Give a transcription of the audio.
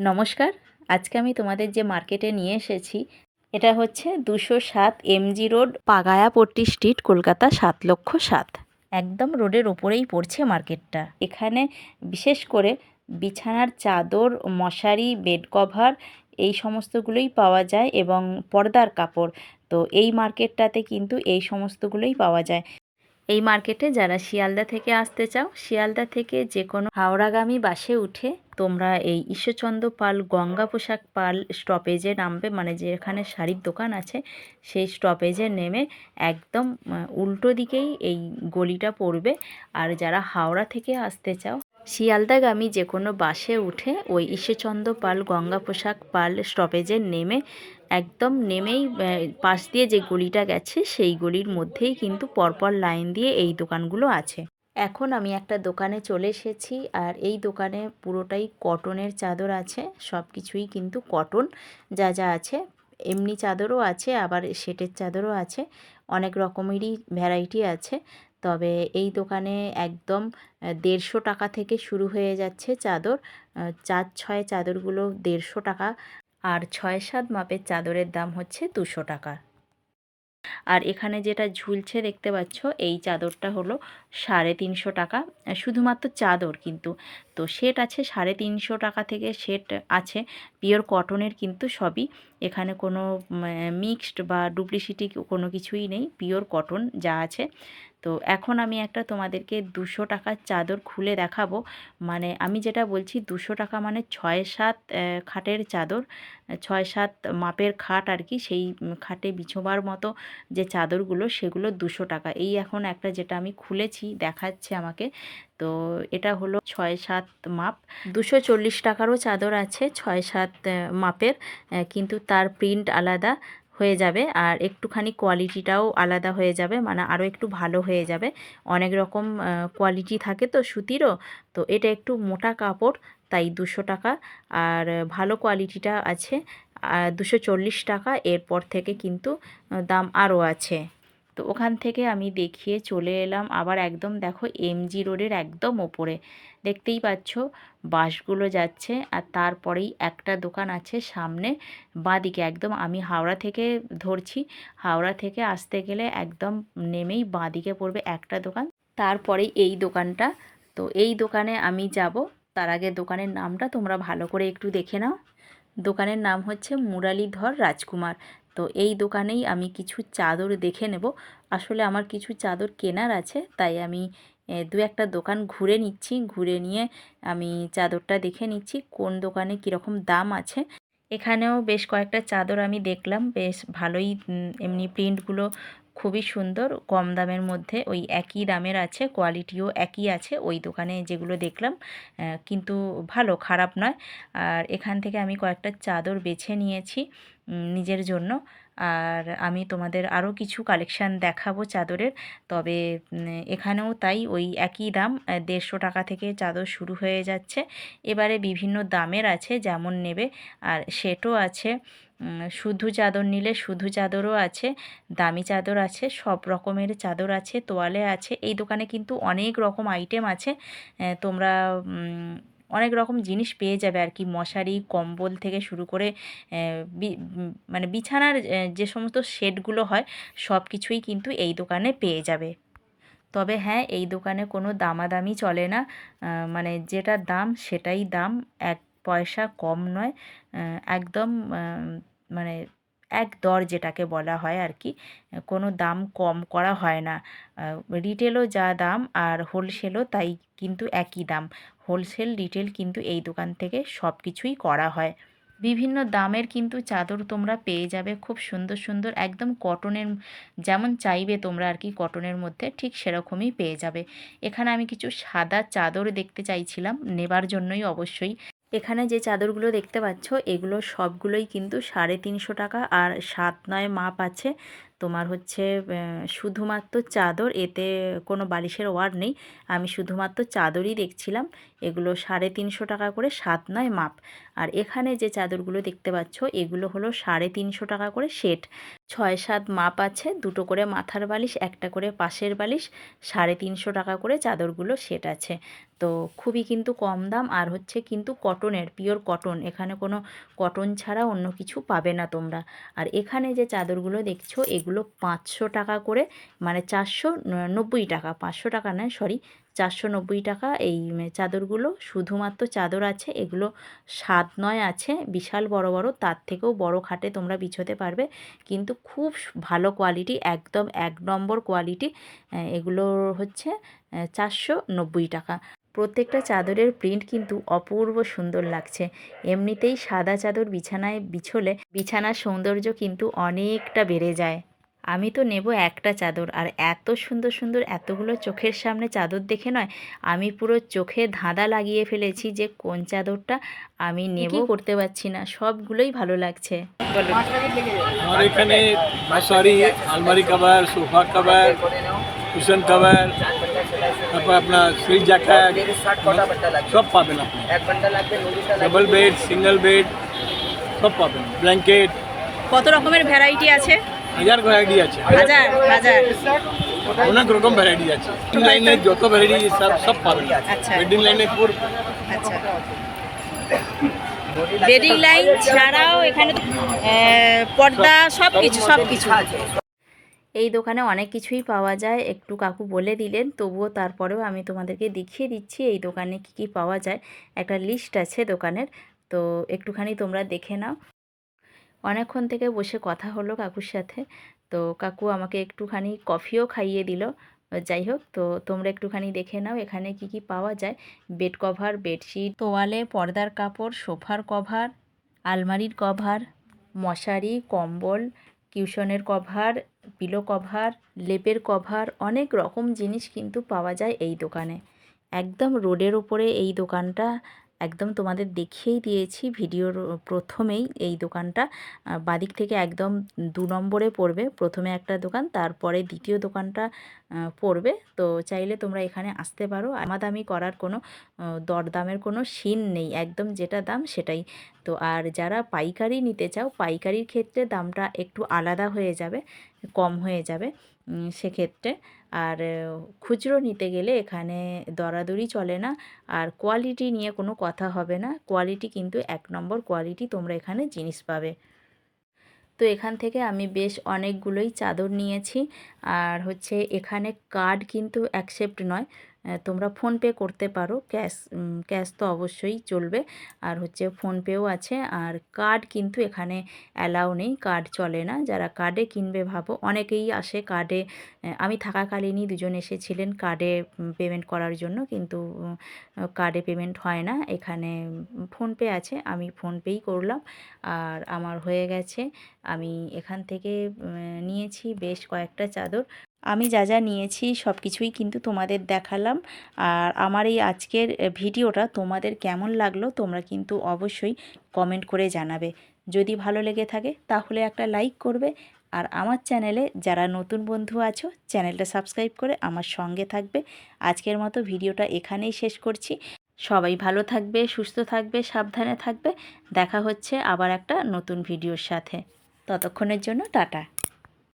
নমস্কার। আজকে আমি তোমাদের যে মার্কেটে নিয়ে এসেছি এটা হচ্ছে 207 এমজি রোড, পাগায়াপট্টি স্ট্রিট, কলকাতা 7,07,000। একদম রোডের ওপরেই পড়ছে মার্কেটটা। এখানে বিশেষ করে বিছানার চাদর, মশারি, বেড কভার এই সমস্তগুলোই পাওয়া যায় এবং পর্দার কাপড়। তো এই মার্কেটটাতে কিন্তু এই সমস্তগুলোই পাওয়া যায়। এই মার্কেটে যারা শিয়ালদা থেকে আসতে চাও, শিয়ালদা থেকে যে কোনো হাওড়াগামী বাসে উঠে তোমরা এই ঈশ্বরচন্দ্র পাল গঙ্গা পোশাক পাল স্টপেজে নামবে, মানে যেখানে শাড়ির দোকান আছে সেই স্টপেজে নেমে একদম উল্টো দিকেই এই গলিটা পড়বে। আর যারা হাওড়া থেকে আসতে চাও, শিয়ালদাগামী যে কোনো বাসে উঠে ওই ঈশ্বরচন্দ্র পাল গঙ্গা পোশাক পাল স্টপেজে নেমে একদম নেমেই পাশ দিয়ে যে গলিটা গেছে সেই গলির মধ্যেই কিন্তু পরপর লাইন দিয়ে এই দোকানগুলো আছে। এখন আমি একটা দোকানে চলে এসেছি, আর এই দোকানে পুরোটাই কটনের চাদর আছে। সব কিছুই কিন্তু কটন, যা যা আছে। এমনি চাদরও আছে, আবার সেটের চাদরও আছে, অনেক রকমেরই ভ্যারাইটি আছে। তবে এই দোকানে একদম 150 টাকা থেকে শুরু হয়ে যাচ্ছে চাদর। 4-6 চাদরগুলো 150 টাকা, আর 6-7 মাপের চাদরের দাম হচ্ছে 200 টাকা। আর এখানে যেটা ঝুলছে দেখতে পাচ্ছ, এই চাদরটা হলো 350 টাকা, শুধুমাত্র চাদর কিন্তু। তো সেট আছে 350 টাকা থেকে, সেট আছে পিওর কটনের কিন্তু সবই। এখানে কোনো মিক্সড বা ডুপ্লিসিটি কোনো কিছুই নেই, পিওর কটন যা আছে। তো এখন আমি একটা তোমাদেরকে 200 টাকার চাদর খুলে দেখাবো। মানে আমি যেটা বলছি 200 টাকা মানে 6-7 খাটের চাদর, 6-7 মাপের খাট আর কি। সেই খাটে বিছোবার মতো যে চাদরগুলো সেগুলো 200 টাকা। এই এখন একটা যেটা আমি খুলেছি দেখাচ্ছে আমাকে, তো এটা হলো 6-7 মাপ। 240 টাকারও চাদর আছে 6-7 মাপের, কিন্তু তার প্রিন্ট আলাদা হয়ে যাবে আর একটুখানি কোয়ালিটিটাও আলাদা হয়ে যাবে, মানে আরও একটু ভালো হয়ে যাবে। অনেক রকম কোয়ালিটি থাকে তো সুতিরও, তো এটা একটু মোটা কাপড় তাই 200 টাকা। আর ভালো কোয়ালিটিটা আছে 240 টাকা। এরপর থেকে কিন্তু দাম আরও আছে। তো ওখান থেকে আমি দেখিয়ে চলে এলাম আবার একদম দেখো এমজি রোডের একদম ওপরে, দেখতেই পাচ্ছ বাসগুলো যাচ্ছে। আর তারপরেই একটা দোকান আছে সামনে বাঁদিকে, একদম আমি হাওড়া থেকে ধরছি, হাওড়া থেকে আসতে গেলে একদম নেমেই বাঁদিকে পড়বে একটা দোকান, তারপরেই এই দোকানটা। তো এই দোকানে আমি যাব, তার আগে দোকানের নামটা তোমরা ভালো করে একটু দেখে নাও। দোকানের নাম হচ্ছে মুরালিধর রাজকুমার। তো এই দোকানেই আমি কিছু চাদর দেখে নেব। আসলে আমার কিছু চাদর কেনার আছে, তাই আমি দু একটা দোকান ঘুরে নিচ্ছি, ঘুরে নিয়ে আমি চাদরটা দেখে নিচ্ছি কোন দোকানে কীরকম দাম আছে। এখানেও বেশ কয়েকটা চাদর আমি দেখলাম, বেশ ভালোই, এমনি প্রিন্টগুলো খুবই সুন্দর, কম দামের মধ্যে। ওই একই দামের আছে, কোয়ালিটিও একই আছে ওই দোকানে যেগুলো দেখলাম, কিন্তু ভালো, খারাপ নয়। আর এখান থেকে আমি কয়েকটা চাদর বেছে নিয়েছি নিজের জন্য। আর আমি তোমাদের আরও কিছু কালেকশান দেখাবো চাদরের। তবে এখানেও তাই ওই একই দাম, 150 টাকা থেকে চাদর শুরু হয়ে যাচ্ছে। এবারে বিভিন্ন দামের আছে, যেমন নেবে। আর সেটও আছে, শুধু চাদর নিলে শুধু চাদরও আছে, দামি চাদর আছে, সব রকমের চাদর আছে, তোয়ালে আছে। এই দোকানে কিন্তু অনেক রকম আইটেম আছে, তোমরা অনেক রকম জিনিস পেয়ে যাবে আর কি। মশারি, কম্বল থেকে শুরু করে মানে বিছানার যে সমস্ত সেটগুলো হয় সব কিছুই কিন্তু এই দোকানে পেয়ে যাবে। তবে হ্যাঁ, এই দোকানে কোনো দামাদামি চলে না, মানে যেটা দাম সেটাই দাম, 1 পয়সা কম নয়। একদম মানে এক দর যেটাকে বলা হয় আর কি, কোনো দাম কম করা হয় না। রিটেলও যা দাম আর হোলসেলও তাই, কিন্তু একই দাম। হোলসেল রিটেল কিন্তু এই দোকান থেকে সব কিছুই করা হয়। বিভিন্ন দামের কিন্তু চাদর তোমরা পেয়ে যাবে, খুব সুন্দর সুন্দর, একদম কটনের, যেমন চাইবে তোমরা আর কি কটনের মধ্যে, ঠিক সেরকমই পেয়ে যাবে। এখানে আমি কিছু সাদা চাদর দেখতে চাইছিলাম নেবার জন্যই অবশ্যই। এখানে যে চাদরগুলো দেখতে পাচ্ছ এগুলো সবগুলোই কিন্তু 350 টাকা, আর 7-9 মাপ আছে। তোমার হচ্ছে শুধুমাত্র চাদর, এতে কোনো বালিশের ওয়ার নেই। আমি শুধুমাত্র চাদরই দেখছিলাম। এগুলো 350 টাকা করে, 7-9 মাপ। আর এখানে যে চাদরগুলো দেখতে পাচ্ছ এগুলো হলো 350 টাকা করে সেট। 6-7 মাপ আছে, দুটো করে মাথার বালিশ, একটা করে পাশের বালিশ, 350 টাকা করে চাদরগুলো সেট আছে। তো খুবই কিন্তু কম দাম, আর হচ্ছে কিন্তু কটনের, পিওর কটন, এখানে কোনো কটন ছাড়া অন্য কিছু পাবে না তোমরা। আর এখানে যে চাদরগুলো দেখছো এগুলো 500 টাকা করে, মানে 490 টাকা, 500 টাকা নয় সরি, 490 টাকা এই চাদরগুলো। শুধুমাত্র চাদর আছে, এগুলো 7-9 আছে, বিশাল বড় বড়, তার থেকেও বড় খাটে তোমরা বিছোতে পারবে, কিন্তু খুব ভালো কোয়ালিটি, একদম 1 নম্বর কোয়ালিটি। এগুলো হচ্ছে 490 টাকা। প্রত্যেকটা চাদরের প্রিন্ট কিন্তু অপূর্ব সুন্দর লাগছে। এমনিতেই সাদা চাদর বিছানায় বিছোলে বিছানার সৌন্দর্য কিন্তু অনেকটা বেড়ে যায়। আমি তো নেব একটা চাদর, আর এত সুন্দর সুন্দর এতগুলো চোখের সামনে চাদর দেখে নয়, আমি পুরো চোখে ধাঁধা লাগিয়ে ফেলেছি যে কোন চাদরটা আমি নেব, করতে পারছি না, সবগুলোই ভালো লাগছে। বলো। আমার এখানে সরি আলমারি cover, sofa cover, cushion cover, তারপর আপনার সুইচ জ্যাকেট সব পাবেন আপনি। ডাবল বেড, সিঙ্গেল বেড সব পাবেন। ব্ল্যাঙ্কেট, কত রকমের ভ্যারাইটি আছে? 1000 ভ্যারাইটি আছে, হাজার হাজার। অনেক রকম ভ্যারাইটি আছে। লাইনে যত ভ্যারাইটি সব পাবেন। আচ্ছা। ওয়েডিং লাইনে পুরো আচ্ছা, বেডিং লাইন ছাড়াও এখানে পর্দা, সব কিছু সব কিছু। এই দোকানে অনেক কিছুই পাওয়া যায়, একটু কাকু বলে দিলেন, তবুও তারপরেও আমি তোমাদেরকে দেখিয়ে দিচ্ছি এই দোকানে কি কি পাওয়া যায়। একটা লিস্ট আছে দোকানের, তো একটুখানি তোমরা দেখে নাও। অনেকক্ষণ থেকে বসে কথা হলো কাকুর সাথে, তো কাকু আমাকে একটুখানি কফিও খাইয়ে দিল। যাই হোক, তো তোমরা একটুখানি দেখে নাও এখানে কি কি পাওয়া যায়। বেড কভার, বেডশিট, তোয়ালে, পর্দার কাপড়, সোফার কভার, আলমারির কভার, মশারি, কম্বল, কিউশনের কভার, পিলো কভার, লেপের কভার, অনেক রকম জিনিস কিন্তু পাওয়া যায় এই দোকানে। একদম রোডের উপরে এই দোকানটা, একদম তোমাদের দেখিয়েই দিয়েছি ভিডিওর প্রথমেই। এই দোকানটা বাদিক থেকে একদম 2 নম্বরে পড়বে, প্রথমে একটা দোকান, তারপরে দ্বিতীয় দোকানটা পড়বে। তো চাইলে তোমরা এখানে আসতে পারো, দামাদামি করার কোনো দরদামের কোনো সিন নেই, একদম যেটা দাম সেটাই। তো আর যারা পাইকারি নিতে চাও, পাইকারির ক্ষেত্রে দামটা একটু আলাদা হয়ে যাবে, কম হয়ে যাবে সেক্ষেত্রে। আর খুচরো নিতে গেলে এখানে দরাদরি চলে না, আর কোয়ালিটি নিয়ে কোনো কথা হবে না, কোয়ালিটি কিন্তু 1 নম্বর কোয়ালিটি তোমরা এখানে জিনিস পাবে। তো এখান থেকে আমি বেশ অনেকগুলোই চাদর নিয়েছি। আর হচ্ছে এখানে কার্ড কিন্তু অ্যাকসেপ্ট নয়, তোমরা ফোনপে করতে পারো, ক্যাশ তো অবশ্যই চলবে। আর হচ্ছে ফোনপেও আছে, আর কার্ড কিন্তু এখানে অ্যালাউ নেই, কার্ড চলে না। যারা কার্ডে কিনবে ভাবো, অনেকেই আসে কার্ডে, আমি থাকাকালীনই দুজন এসেছিলেন কার্ডে পেমেন্ট করার জন্য, কিন্তু কার্ডে পেমেন্ট হয় না এখানে। ফোনপে আছে, আমি ফোনপেই করলাম, আর আমার হয়ে গেছে। আমি এখান থেকে নিয়েছি বেশ কয়েকটা চাদর। আমি যা যা নিয়েছি সব কিছুই কিন্তু তোমাদের দেখালাম। আর আমার এই আজকের ভিডিওটা তোমাদের কেমন লাগলো তোমরা কিন্তু অবশ্যই কমেন্ট করে জানাবে। যদি ভালো লেগে থাকে তাহলে একটা লাইক করবে, আর আমার চ্যানেলে যারা নতুন বন্ধু আছো চ্যানেলটা সাবস্ক্রাইব করে আমার সঙ্গে থাকবে। আজকের মতো ভিডিওটা এখানেই শেষ করছি। সবাই ভালো থাকবে, সুস্থ থাকবে, সাবধানে থাকবে। দেখা হচ্ছে আবার একটা নতুন ভিডিওর সাথে। ততক্ষণের জন্য টাটা।